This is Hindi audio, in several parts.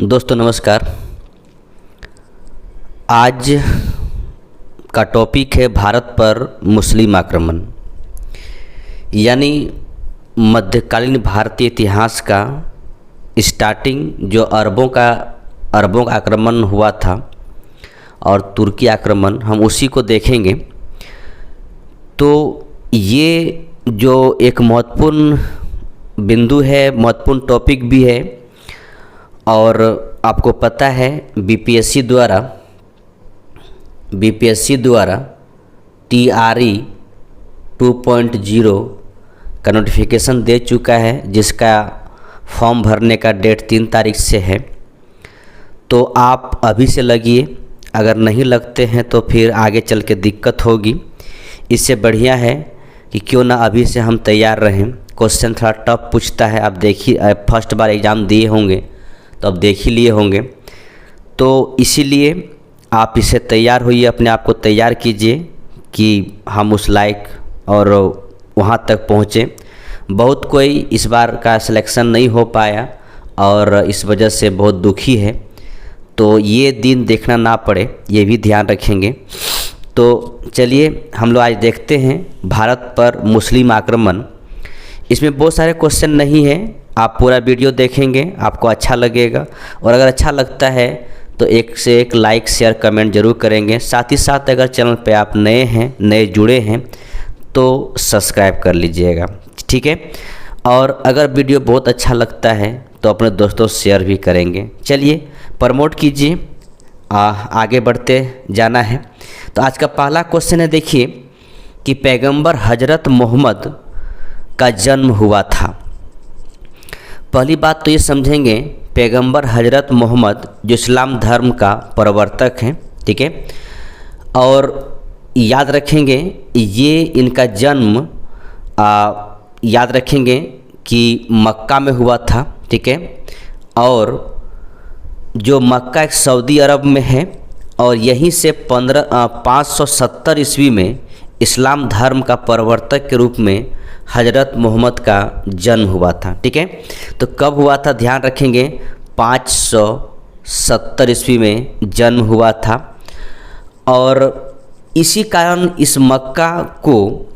दोस्तों नमस्कार। आज का टॉपिक है भारत पर मुस्लिम आक्रमण, यानी मध्यकालीन भारतीय इतिहास का स्टार्टिंग जो अरबों का आक्रमण हुआ था और तुर्की आक्रमण, हम उसी को देखेंगे। तो ये जो एक महत्वपूर्ण बिंदु है, महत्वपूर्ण टॉपिक भी है। और आपको पता है बीपीएससी द्वारा TRE 2.0 का नोटिफिकेशन दे चुका है, जिसका फॉर्म भरने का डेट 3 तारीख से है। तो आप अभी से लगिए, अगर नहीं लगते हैं तो फिर आगे चल के दिक्कत होगी। इससे बढ़िया है कि क्यों ना अभी से हम तैयार रहें। क्वेश्चन थोड़ा टफ पूछता है, आप देखिए, फर्स्ट बार एग्ज़ाम दिए होंगे तो अब देख ही लिए होंगे। तो इसीलिए आप इससे तैयार होइए, अपने आप को तैयार कीजिए कि हम उस लायक और वहाँ तक पहुँचें। बहुत कोई इस बार का सिलेक्शन नहीं हो पाया और इस वजह से बहुत दुखी है, तो ये दिन देखना ना पड़े, ये भी ध्यान रखेंगे। तो चलिए हम लोग आज देखते हैं भारत पर मुस्लिम आक्रमण। इसमें बहुत सारे क्वेश्चन नहीं है, आप पूरा वीडियो देखेंगे, आपको अच्छा लगेगा। और अगर अच्छा लगता है तो एक से एक लाइक शेयर कमेंट जरूर करेंगे। साथ ही साथ अगर चैनल पे आप नए जुड़े हैं तो सब्सक्राइब कर लीजिएगा, ठीक है। और अगर वीडियो बहुत अच्छा लगता है तो अपने दोस्तों शेयर भी करेंगे। चलिए प्रमोट कीजिए, आगे बढ़ते जाना है। तो आज का पहला क्वेश्चन है, देखिए कि पैगंबर हजरत मोहम्मद का जन्म हुआ था। पहली बात तो ये समझेंगे, पैगंबर हजरत मोहम्मद जो इस्लाम धर्म का प्रवर्तक हैं, ठीक है। और याद रखेंगे ये इनका जन्म याद रखेंगे कि मक्का में हुआ था, ठीक है। और जो मक्का एक सऊदी अरब में है और यहीं से 570 ईस्वी में इस्लाम धर्म का प्रवर्तक के रूप में हजरत मोहम्मद का जन्म हुआ था, ठीक है। तो कब हुआ था ध्यान रखेंगे, 570 ईस्वी में जन्म हुआ था। और इसी कारण इस मक्का को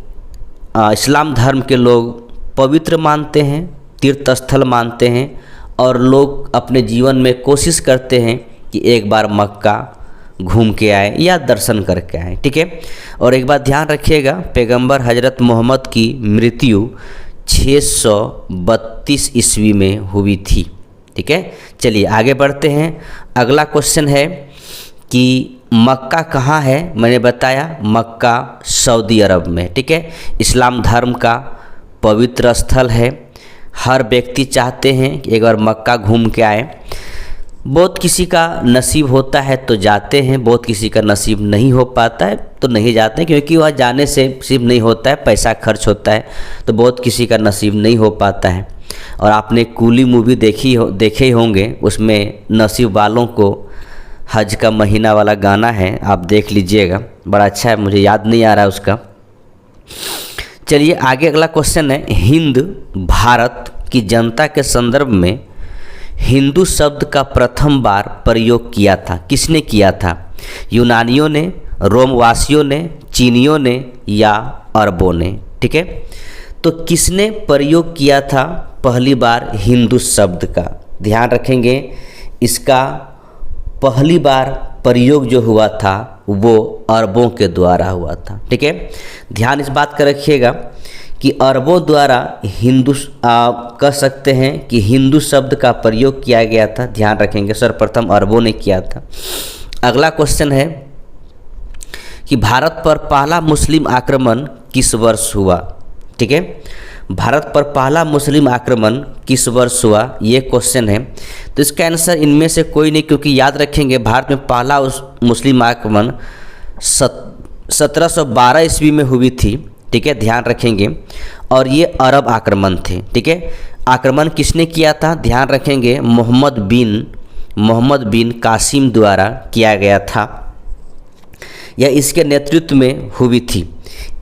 इस्लाम धर्म के लोग पवित्र मानते हैं, तीर्थ स्थल मानते हैं, और लोग अपने जीवन में कोशिश करते हैं कि एक बार मक्का घूम के आए या दर्शन करके आए, ठीक है। और एक बात ध्यान रखिएगा, पैगंबर हजरत मोहम्मद की मृत्यु 632 ईस्वी में हुई थी, ठीक है। चलिए आगे बढ़ते हैं। अगला क्वेश्चन है कि मक्का कहाँ है। मैंने बताया मक्का सऊदी अरब में, ठीक है। इस्लाम धर्म का पवित्र स्थल है। हर व्यक्ति चाहते हैं कि एक बार मक्का घूम के आए। बहुत किसी का नसीब होता है तो जाते हैं, बहुत किसी का नसीब नहीं हो पाता है तो नहीं जाते हैं, क्योंकि वह जाने से सिर्फ नहीं होता है, पैसा खर्च होता है, तो बहुत किसी का नसीब नहीं हो पाता है। और आपने कूली मूवी देखे होंगे, उसमें नसीब वालों को हज का महीना वाला गाना है, आप देख लीजिएगा, बड़ा अच्छा है, मुझे याद नहीं आ रहा है उसका। चलिए आगे अगला क्वेश्चन है, हिंद भारत की जनता के संदर्भ में हिंदू शब्द का प्रथम बार प्रयोग किया था। किसने किया था? यूनानियों ने, रोमवासियों ने, चीनियों ने या अरबों ने, ठीक है। तो किसने प्रयोग किया था पहली बार हिंदू शब्द का? ध्यान रखेंगे, इसका पहली बार प्रयोग जो हुआ था वो अरबों के द्वारा हुआ था, ठीक है। ध्यान इस बात का रखिएगा कि अरबों द्वारा हिंदू कह सकते हैं कि हिंदू शब्द का प्रयोग किया गया था। ध्यान रखेंगे, सर्वप्रथम अरबों ने किया था। अगला क्वेश्चन है कि भारत पर पहला मुस्लिम आक्रमण किस वर्ष हुआ, ठीक है। भारत पर पहला मुस्लिम आक्रमण किस वर्ष हुआ, ये क्वेश्चन है। तो इसका आंसर इनमें से कोई नहीं, क्योंकि याद रखेंगे भारत में पहला मुस्लिम आक्रमण 1712 ईस्वी में हुई थी, ठीक है। ध्यान रखेंगे, और ये अरब आक्रमण थे, ठीक है। आक्रमण किसने किया था? ध्यान रखेंगे, मोहम्मद बिन कासिम द्वारा किया गया था। यह इसके नेतृत्व में हुई थी।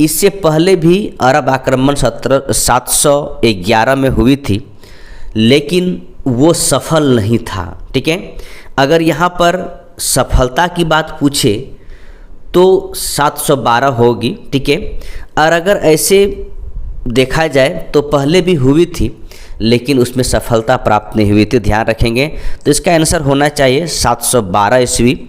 इससे पहले भी अरब आक्रमण 711 में हुई थी, लेकिन वो सफल नहीं था। ठीक है, अगर यहाँ पर सफलता की बात पूछे तो 712 होगी। ठीक है, और अगर ऐसे देखा जाए तो पहले भी हुई थी लेकिन उसमें सफलता प्राप्त नहीं हुई थी, ध्यान रखेंगे। तो इसका आंसर होना चाहिए 712 ईस्वी।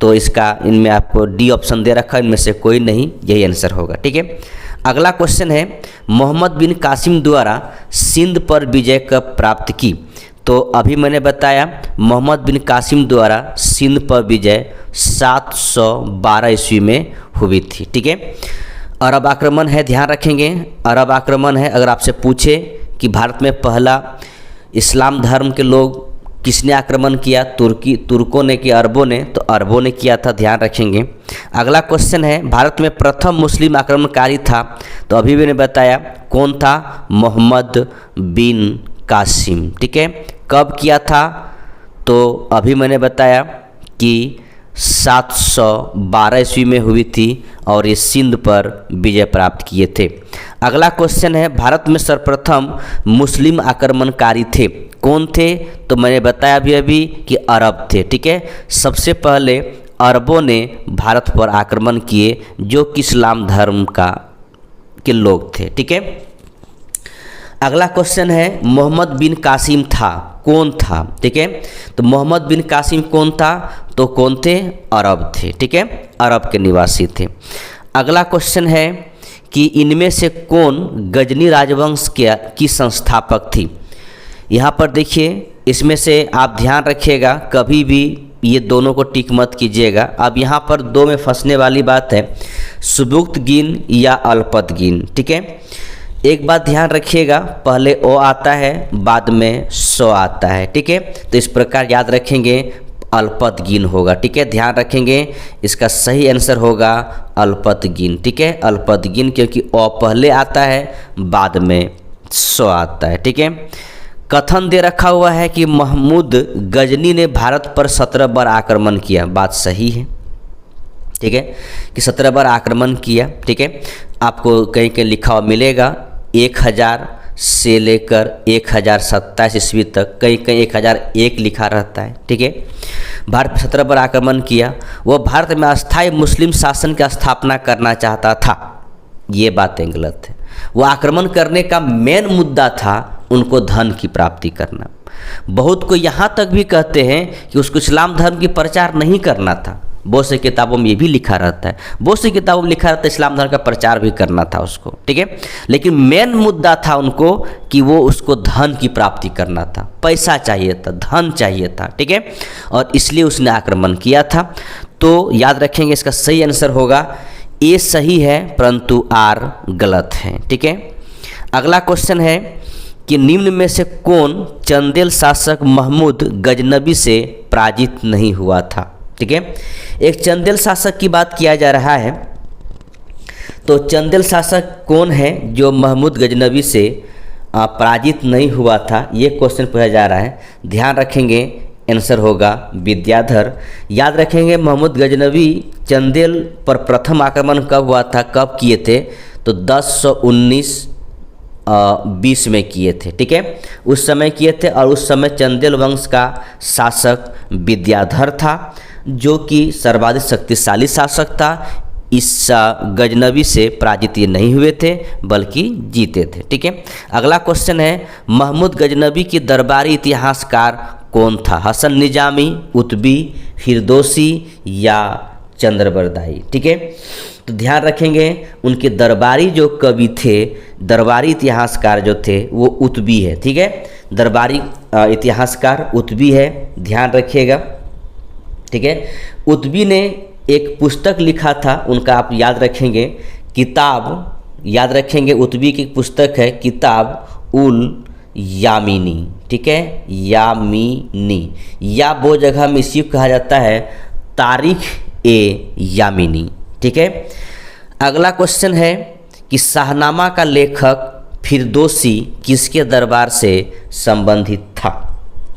तो इसका इनमें आपको डी ऑप्शन दे रखा है, इनमें से कोई नहीं, यही आंसर होगा। ठीक है, अगला क्वेश्चन है मोहम्मद बिन कासिम द्वारा सिंध पर विजय कब प्राप्त की। तो अभी मैंने बताया मोहम्मद बिन कासिम द्वारा सिंध पर विजय 712 ईस्वी में हुई थी। ठीक है, अरब आक्रमण है, ध्यान रखेंगे अरब आक्रमण है। अगर आपसे पूछे कि भारत में पहला इस्लाम धर्म के लोग किसने आक्रमण किया, तुर्कों ने कि अरबों ने, तो अरबों ने किया था, ध्यान रखेंगे। अगला क्वेश्चन है भारत में प्रथम मुस्लिम आक्रमणकारी था। तो अभी मैंने बताया कौन था, मोहम्मद बिन कासिम। ठीक है, कब किया था, तो अभी मैंने बताया कि 712 ईस्वी में हुई थी और ये सिंध पर विजय प्राप्त किए थे। अगला क्वेश्चन है भारत में सर्वप्रथम मुस्लिम आक्रमणकारी थे, कौन थे। तो मैंने बताया अभी कि अरब थे। ठीक है, सबसे पहले अरबों ने भारत पर आक्रमण किए जो कि इस्लाम धर्म के लोग थे। ठीक है, अगला क्वेश्चन है मोहम्मद बिन कासिम था, कौन था। ठीक है, तो मोहम्मद बिन कासिम कौन था, तो कौन थे, अरब थे। ठीक है, अरब के निवासी थे। अगला क्वेश्चन है कि इनमें से कौन गजनी राजवंश की संस्थापक थी। यहाँ पर देखिए, इसमें से आप ध्यान रखिएगा कभी भी ये दोनों को टिक मत कीजिएगा। अब यहाँ पर दो में फंसने वाली बात है, सुबुक्तगीन या अल्पतगीन। ठीक है, एक बात ध्यान रखिएगा, पहले ओ आता है बाद में सो आता है। ठीक है, तो इस प्रकार याद रखेंगे अल्पतगीन होगा। ठीक है, ध्यान रखेंगे इसका सही आंसर होगा अल्पतगीन। ठीक है, अल्पतगीन, क्योंकि ओ पहले आता है बाद में सो आता है। ठीक है, कथन दे रखा हुआ है कि महमूद गजनी ने भारत पर 17 बार आक्रमण किया, बात सही है। ठीक है, कि 17 बार आक्रमण किया। ठीक है, आपको कहीं कहीं लिखा हुआ मिलेगा 1000 से लेकर 1027 ईस्वी तक, कहीं कहीं 1001 लिखा रहता है। ठीक है, भारत पर 17 बार आक्रमण किया। वह भारत में अस्थायी मुस्लिम शासन की स्थापना करना चाहता था, ये बातें गलत है। वो आक्रमण करने का मेन मुद्दा था उनको धन की प्राप्ति करना। बहुत को यहाँ तक भी कहते हैं कि उसको इस्लाम धर्म की प्रचार नहीं करना था, बहुत से किताबों में ये भी लिखा रहता है, बहुत सी किताबों में लिखा रहता है इस्लाम धर्म का प्रचार भी करना था उसको। ठीक है, लेकिन मेन मुद्दा था उनको कि वो उसको धन की प्राप्ति करना था, पैसा चाहिए था, धन चाहिए था। ठीक है, और इसलिए उसने आक्रमण किया था। तो याद रखेंगे इसका सही आंसर होगा ए सही है परंतु आर गलत है। ठीक है, अगला क्वेश्चन है कि निम्न में से कौन चंदेल शासक महमूद गजनबी से पराजित नहीं हुआ था। ठीक है, एक चंदेल शासक की बात किया जा रहा है। तो चंदेल शासक कौन है जो महमूद गजनबी से पराजित नहीं हुआ था, ये क्वेश्चन पूछा जा रहा है। ध्यान रखेंगे आंसर होगा विद्याधर। याद रखेंगे महमूद गजनबी चंदेल पर प्रथम आक्रमण कब हुआ था, कब किए थे, तो 1019-20 में किए थे। ठीक है, उस समय किए थे और उस समय चंदेल वंश का शासक विद्याधर था जो कि सर्वाधिक शक्तिशाली शासक था। इस गजनबी से पराजित ये नहीं हुए थे बल्कि जीते थे। ठीक है, अगला क्वेश्चन है महमूद गजनबी की दरबारी इतिहासकार कौन था, हसन निजामी, उतबी, फिरदौसी या चंद्रबरदाई। ठीक है, तो ध्यान रखेंगे उनके दरबारी जो कवि थे, दरबारी इतिहासकार जो थे वो उतबी है। ठीक है, दरबारी इतिहासकार उतबी है, ध्यान रखिएगा। ठीक है, उतबी ने एक पुस्तक लिखा था उनका, आप याद रखेंगे किताब, याद रखेंगे उतबी की पुस्तक है किताब उल यामिनी। ठीक है, यामिनी, या वो जगह में इसी कहा जाता है तारीख ए यामिनी। ठीक है, अगला क्वेश्चन है कि शाहनामा का लेखक फिरदौसी किसके दरबार से संबंधित था।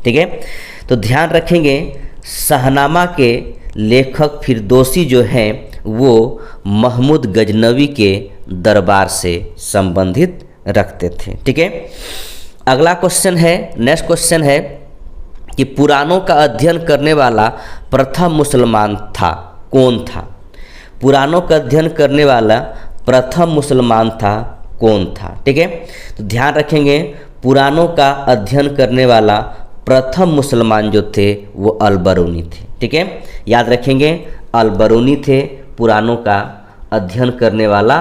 ठीक है, तो ध्यान रखेंगे शाहनामा के लेखक फिरदौसी जो हैं वो महमूद गजनबी के दरबार से संबंधित रखते थे। ठीक है, अगला क्वेश्चन है, नेक्स्ट क्वेश्चन है कि पुराणों का अध्ययन करने वाला प्रथम मुसलमान था, कौन था? पुराणों का अध्ययन करने वाला प्रथम मुसलमान था, कौन था? ठीक है, तो ध्यान रखेंगे पुराणों का अध्ययन करने वाला प्रथम मुसलमान जो थे वो अल-बरूनी थे। ठीक है, याद रखेंगे अल-बरूनी थे पुराणों का अध्ययन करने वाला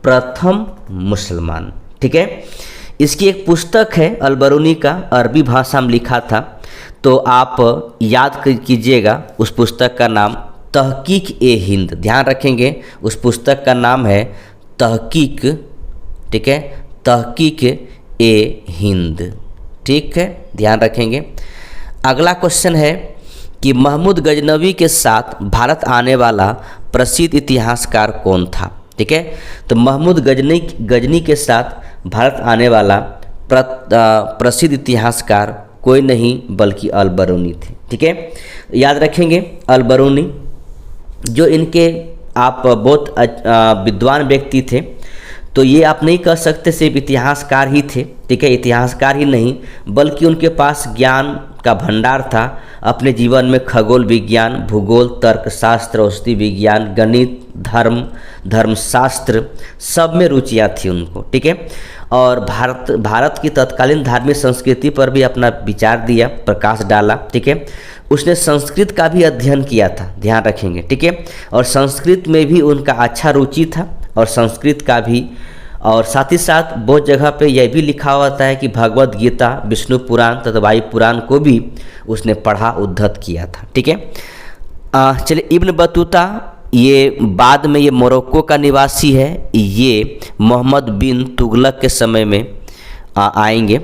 प्रथम मुसलमान। ठीक है, इसकी एक पुस्तक है अल-बरूनी का, अरबी भाषा में लिखा था, तो आप याद कीजिएगा उस पुस्तक का नाम तहकीक-ए-हिंद। ध्यान रखेंगे उस पुस्तक का नाम है तहकीक, ठीक है, तहकीक-ए-हिंद। ठीक है, ध्यान रखेंगे। अगला क्वेश्चन है कि महमूद गजनवी के साथ भारत आने वाला प्रसिद्ध इतिहासकार कौन था? ठीक है, तो महमूद गजनी के साथ भारत आने वाला प्रसिद्ध इतिहासकार कोई नहीं बल्कि अल-बरूनी थे। ठीक है, याद रखेंगे अल-बरूनी जो इनके आप बहुत विद्वान व्यक्ति थे, तो ये आप नहीं कह सकते सिर्फ इतिहासकार ही थे। ठीक है, इतिहासकार ही नहीं बल्कि उनके पास ज्ञान का भंडार था। अपने जीवन में खगोल विज्ञान, भूगोल, तर्कशास्त्र, औषधि विज्ञान, गणित, धर्मशास्त्र सब में रुचियाँ थी उनको। ठीक है, और भारत की तत्कालीन धार्मिक संस्कृति पर भी अपना विचार दिया, प्रकाश डाला। ठीक है, उसने संस्कृत का भी अध्ययन किया था, ध्यान रखेंगे। ठीक है, और संस्कृत में भी उनका अच्छा रुचि था, और संस्कृत का भी, और साथ ही साथ बहुत जगह पे यह भी लिखा होता है कि भगवत गीता, विष्णु पुराण तथा वायु पुराण को भी उसने पढ़ा, उद्धत किया था। ठीक है, चलिए इब्न बतूता ये बाद में ये मोरक्को का निवासी है, ये मोहम्मद बिन तुगलक के समय में आएंगे।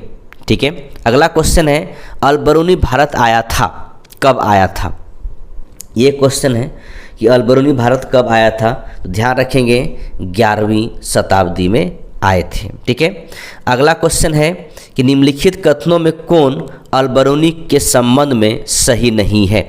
ठीक है, अगला क्वेश्चन है अल-बरूनी भारत आया था, कब आया था? ये क्वेश्चन है कि अल-बरूनी भारत कब आया था, तो ध्यान रखेंगे 11वीं शताब्दी में आए थे। ठीक है, अगला क्वेश्चन है कि निम्नलिखित कथनों में कौन अल-बरूनी के संबंध में सही नहीं है?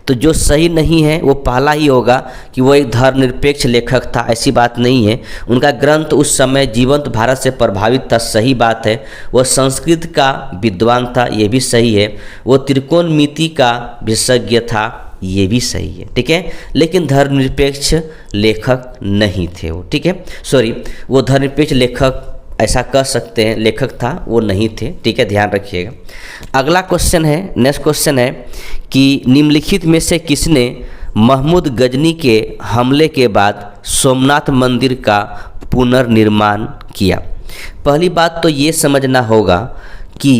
तो जो सही नहीं है वो पहला ही होगा कि वो एक धर्मनिरपेक्ष लेखक था, ऐसी बात नहीं है। उनका ग्रंथ उस समय जीवंत भारत से प्रभावित था, सही बात है। वो संस्कृत का विद्वान था, ये भी सही है। वो त्रिकोणमिति का विशेषज्ञ था, ये भी सही है। ठीक है, लेकिन धर्मनिरपेक्ष लेखक नहीं थे वो। ठीक है, सॉरी, वो धर्मनिरपेक्ष लेखक ऐसा कह सकते हैं, लेखक था, वो नहीं थे। ठीक है, ध्यान रखिएगा। अगला क्वेश्चन है, नेक्स्ट क्वेश्चन है कि निम्नलिखित में से किसने महमूद गजनी के हमले के बाद सोमनाथ मंदिर का पुनर्निर्माण किया? पहली बात तो ये समझना होगा कि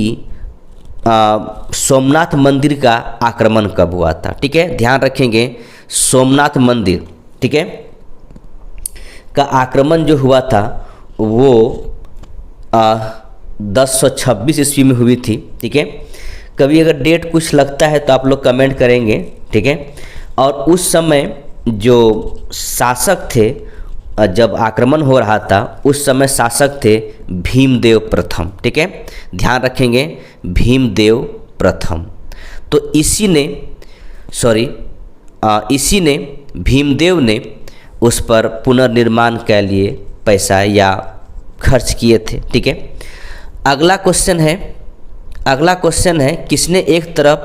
सोमनाथ मंदिर का आक्रमण कब हुआ था। ठीक है, ध्यान रखेंगे सोमनाथ मंदिर, ठीक है, का आक्रमण जो हुआ था वो 1026 ईस्वी में हुई थी। ठीक है, कभी अगर डेट कुछ लगता है तो आप लोग कमेंट करेंगे। ठीक है, और उस समय जो शासक थे, जब आक्रमण हो रहा था उस समय शासक थे भीमदेव प्रथम। ठीक है, ध्यान रखेंगे भीमदेव प्रथम। तो इसी ने भीमदेव ने उस पर पुनर्निर्माण के लिए पैसा या खर्च किए थे। ठीक है, अगला क्वेश्चन है किसने एक तरफ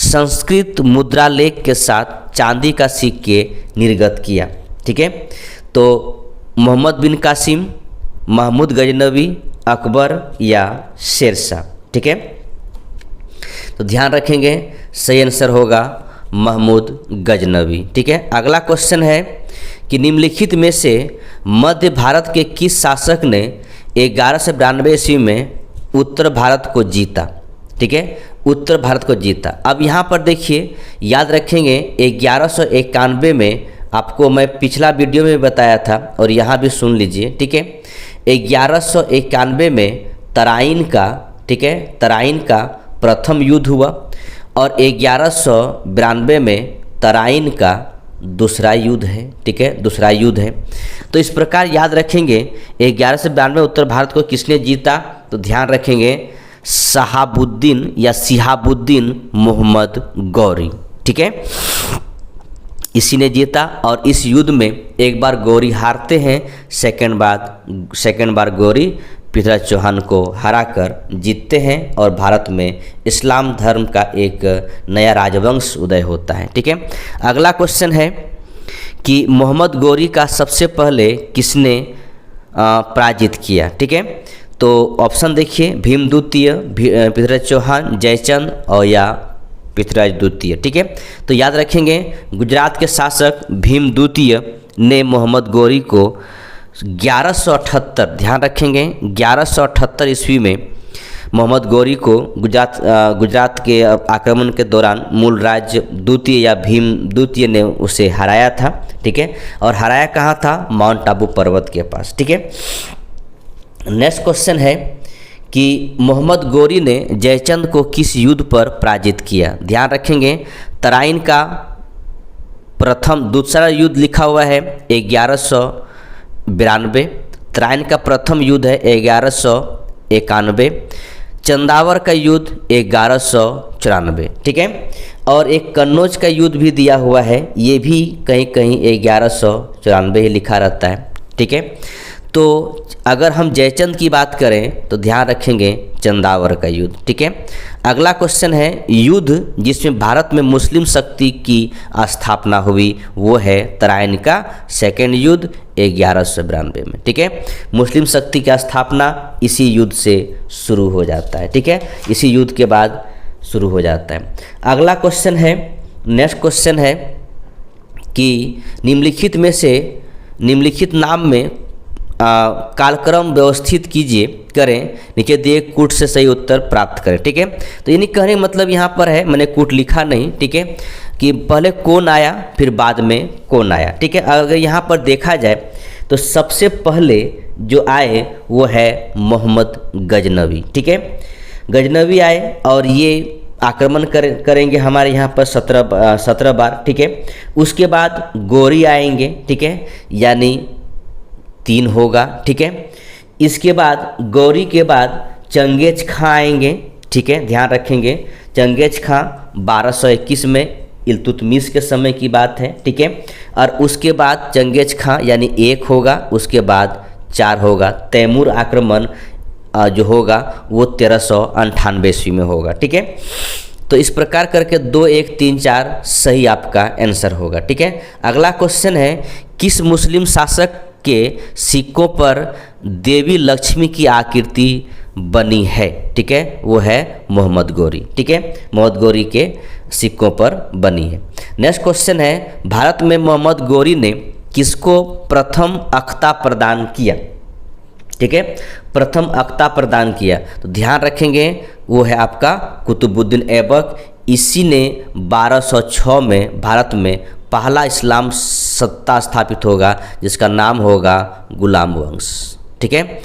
संस्कृत मुद्रा लेख के साथ चांदी का सिक्के निर्गत किया? ठीक है, तो मोहम्मद बिन कासिम, महमूद गजनवी, अकबर या शेरशाह? ठीक है, तो ध्यान रखेंगे सही आंसर होगा महमूद गजनवी। ठीक है, अगला क्वेश्चन है कि निम्नलिखित में से मध्य भारत के किस शासक ने 1192 ईस्वी में उत्तर भारत को जीता? ठीक है, उत्तर भारत को जीता। अब यहाँ पर देखिए, याद रखेंगे 1191 में आपको मैं पिछला वीडियो में बताया था और यहाँ भी सुन लीजिए। ठीक है, 1191 में तराइन का, ठीक है, तराइन का प्रथम युद्ध हुआ और 1192 में तराइन का दूसरा युद्ध है। ठीक है, दूसरा युद्ध है। तो इस प्रकार याद रखेंगे 1192 उत्तर भारत को किसने जीता? तो ध्यान रखेंगे शहाबुद्दीन या सिहाबुद्दीन मोहम्मद गौरी। ठीक है, इसी ने जीता और इस युद्ध में एक बार गौरी हारते हैं, सेकंड बार गौरी पृथ्वीराज चौहान को हराकर जीतते हैं और भारत में इस्लाम धर्म का एक नया राजवंश उदय होता है। ठीक है, अगला क्वेश्चन है कि मोहम्मद गोरी का सबसे पहले किसने पराजित किया। ठीक है, तो ऑप्शन देखिए, भीम द्वितीय, पृथ्वीराज चौहान, जयचंद और या पृथ्वीराज द्वितीय। ठीक है, तो याद रखेंगे गुजरात के शासक भीम द्वितीय ने मोहम्मद गोरी को 1178, ध्यान रखेंगे 1178 ईस्वी में मोहम्मद गोरी को गुजरात के आक्रमण के दौरान मूलराज द्वितीय या भीम द्वितीय ने उसे हराया था। ठीक है, और हराया कहाँ था? माउंट आबू पर्वत के पास। ठीक है, नेक्स्ट क्वेश्चन है कि मोहम्मद गोरी ने जयचंद को किस युद्ध पर पराजित किया। ध्यान रखेंगे तराइन का दूसरा युद्ध लिखा हुआ है 1192, तराइन का प्रथम युद्ध है 1191, चंदावर का युद्ध 1194। ठीक है, और एक कन्नौज का युद्ध भी दिया हुआ है, ये भी कहीं कहीं 1194 ही लिखा रहता है। ठीक है, तो अगर हम जयचंद की बात करें तो ध्यान रखेंगे चंदावर का युद्ध। ठीक है, अगला क्वेश्चन है युद्ध जिसमें भारत में मुस्लिम शक्ति की स्थापना हुई, वो है तराइन का सेकेंड युद्ध 1192 में। ठीक है, मुस्लिम शक्ति की स्थापना इसी युद्ध से शुरू हो जाता है। ठीक है, इसी युद्ध के बाद शुरू हो जाता है। अगला क्वेश्चन है, नेक्स्ट क्वेश्चन है कि निम्नलिखित में से निम्नलिखित नाम में कालक्रम व्यवस्थित कीजिए करें, नीचे दिए कूट से सही उत्तर प्राप्त करें। ठीक है, तो यानी कहने का मतलब यहाँ पर है, मैंने कूट लिखा नहीं। ठीक है, कि पहले कौन आया फिर बाद में कौन आया। ठीक है, अगर यहाँ पर देखा जाए तो सबसे पहले जो आए वो है मोहम्मद गजनवी। ठीक है, गजनवी आए और ये आक्रमण करेंगे हमारे यहाँ पर 17 बार। ठीक है, उसके बाद गोरी आएंगे। ठीक है, यानी 3 होगा। ठीक है, इसके बाद गौरी के बाद चंगेज खां आएंगे। ठीक है, ध्यान रखेंगे चंगेज खां 1221 में इल्तुतमिश के समय की बात है। ठीक है, और उसके बाद चंगेज खां यानी 1 होगा, उसके बाद 4 होगा। तैमूर आक्रमण जो होगा वो 1398 ईस्वी में होगा। ठीक है, तो इस प्रकार करके 2, 1, 3, 4 सही आपका आंसर होगा। ठीक है, अगला क्वेश्चन है किस मुस्लिम शासक के सिक्कों पर देवी लक्ष्मी की आकृति बनी है। ठीक है, वो है मोहम्मद गोरी। ठीक है, मोहम्मद गोरी के सिक्कों पर बनी है। नेक्स्ट क्वेश्चन है भारत में मोहम्मद गोरी ने किसको प्रथम अख्ता प्रदान किया। ठीक है, प्रथम अख्ता प्रदान किया तो ध्यान रखेंगे वो है आपका कुतुबुद्दीन ऐबक। इसी ने 1206 में भारत में पहला इस्लाम सत्ता स्थापित होगा जिसका नाम होगा गुलाम वंश। ठीक है,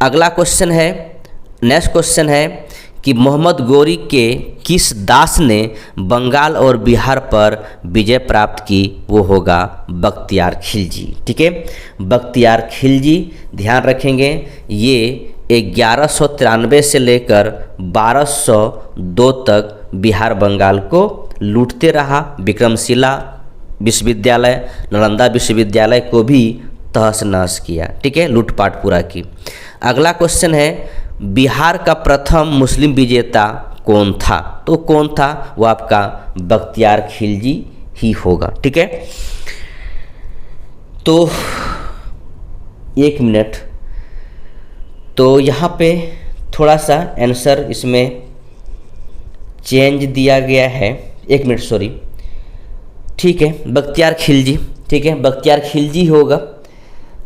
अगला क्वेश्चन है, नेक्स्ट क्वेश्चन है कि मोहम्मद गोरी के किस दास ने बंगाल और बिहार पर विजय प्राप्त की, वो होगा बख्तियार खिलजी। ठीक है, बख्तियार खिलजी ध्यान रखेंगे ये 1193 से लेकर 1202 तक बिहार बंगाल को लूटते रहा। विक्रमशिला विश्वविद्यालय, नालंदा विश्वविद्यालय को भी तहस नहस किया। ठीक है, लूटपाट पूरा की। अगला क्वेश्चन है बिहार का प्रथम मुस्लिम विजेता कौन था, तो कौन था वो आपका बख्तियार खिलजी ही होगा। ठीक है, तो 1 मिनट, तो यहाँ पे थोड़ा सा आंसर इसमें चेंज दिया गया है। 1 मिनट सॉरी, ठीक है, बख्तियार खिलजी। ठीक है, बख्तियार खिलजी होगा।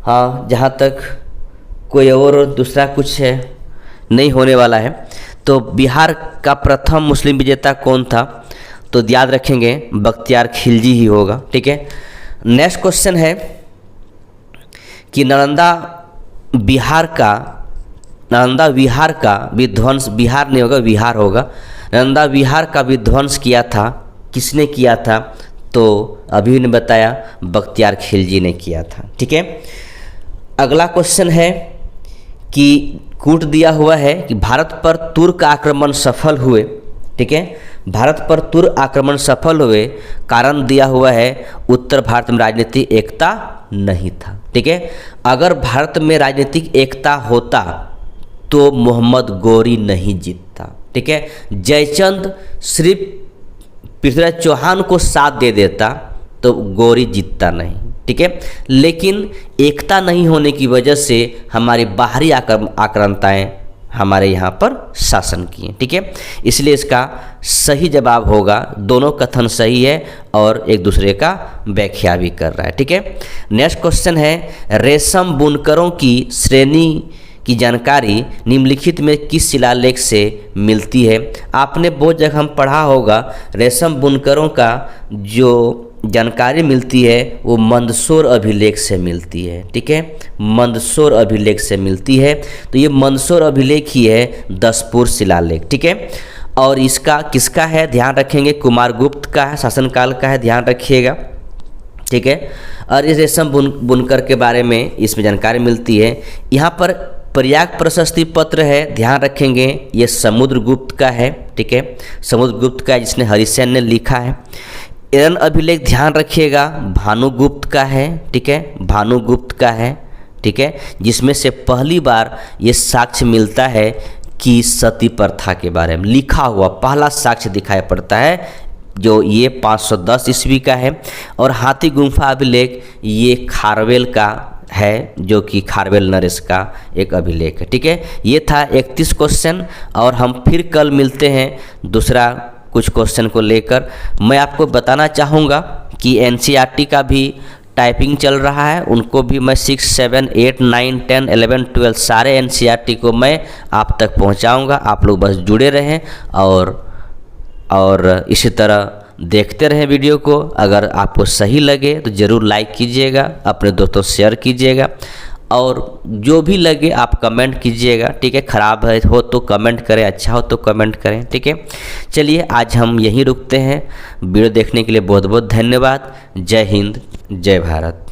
हाँ, जहाँ तक कोई और दूसरा कुछ है नहीं होने वाला है। तो बिहार का प्रथम मुस्लिम विजेता कौन था, तो याद रखेंगे बख्तियार खिलजी ही होगा। ठीक है, नेक्स्ट क्वेश्चन है कि नालंदा विहार का विध्वंस, बिहार नहीं होगा विहार होगा, नालंदा विहार का विध्वंस किया था, किसने किया था, तो अभी ने बताया बख्तियार खिलजी ने किया था। ठीक है, अगला क्वेश्चन है कि कूट दिया हुआ है कि भारत पर तुर्क आक्रमण सफल हुए। ठीक है, भारत पर तुर्क आक्रमण सफल हुए, कारण दिया हुआ है उत्तर भारत में राजनीतिक एकता नहीं था। ठीक है, अगर भारत में राजनीतिक एकता होता तो मोहम्मद गौरी नहीं जीतता। ठीक है, जयचंद सिर्फ पृथ्वीराज चौहान को साथ दे देता तो गौरी जीतता नहीं। ठीक है, लेकिन एकता नहीं होने की वजह से हमारी बाहरी आक्रांताएं हमारे यहाँ पर शासन किए। ठीक है, इसलिए इसका सही जवाब होगा, दोनों कथन सही है और एक दूसरे का व्याख्या भी कर रहा है। ठीक है, नेक्स्ट क्वेश्चन है, रेशम बुनकरों की श्रेणी की जानकारी निम्नलिखित में किस शिलालेख से मिलती है। आपने बहुत जगह हम पढ़ा होगा, रेशम बुनकरों का जो जानकारी मिलती है वो मंदसौर अभिलेख से मिलती है। ठीक है, मंदसौर अभिलेख से मिलती है। तो ये मंदसौर अभिलेख ही है दसपुर शिलालेख। ठीक है, और इसका किसका है ध्यान रखेंगे, कुमारगुप्त का है, शासनकाल का है, ध्यान रखिएगा। ठीक है, और इस रेशम बुनकर के बारे में इसमें जानकारी मिलती है। यहाँ पर प्रयाग प्रशस्ति पत्र है, ध्यान रखेंगे, ये समुद्रगुप्त का है। ठीक है, समुद्रगुप्त का जिसने हरिसेन ने लिखा है। एरन अभिलेख ध्यान रखिएगा, भानुगुप्त का है। ठीक है, भानुगुप्त का है। ठीक है, जिसमें से पहली बार ये साक्ष्य मिलता है कि सती प्रथा के बारे में लिखा हुआ पहला साक्ष्य दिखाई पड़ता है, जो ये 510 ईस्वी का है। और हाथी गुम्फा अभिलेख ये खारवेल का है, जो कि खारवेल नरेश का एक अभिलेख है। ठीक है, ये था 31 क्वेश्चन, और हम फिर कल मिलते हैं दूसरा कुछ क्वेश्चन को लेकर। मैं आपको बताना चाहूँगा कि एनसीईआरटी का भी टाइपिंग चल रहा है, उनको भी मैं 6, 7, 8, 9, 10, 11, 12 सारे एनसीईआरटी को मैं आप तक पहुँचाऊँगा। आप लोग बस जुड़े रहें और इसी तरह देखते रहें वीडियो को। अगर आपको सही लगे तो ज़रूर लाइक कीजिएगा, अपने दोस्तों शेयर कीजिएगा, और जो भी लगे आप कमेंट कीजिएगा। ठीक है, ख़राब है हो तो कमेंट करें, अच्छा हो तो कमेंट करें। ठीक है, चलिए आज हम यहीं रुकते हैं। वीडियो देखने के लिए बहुत बहुत धन्यवाद। जय हिंद, जय भारत।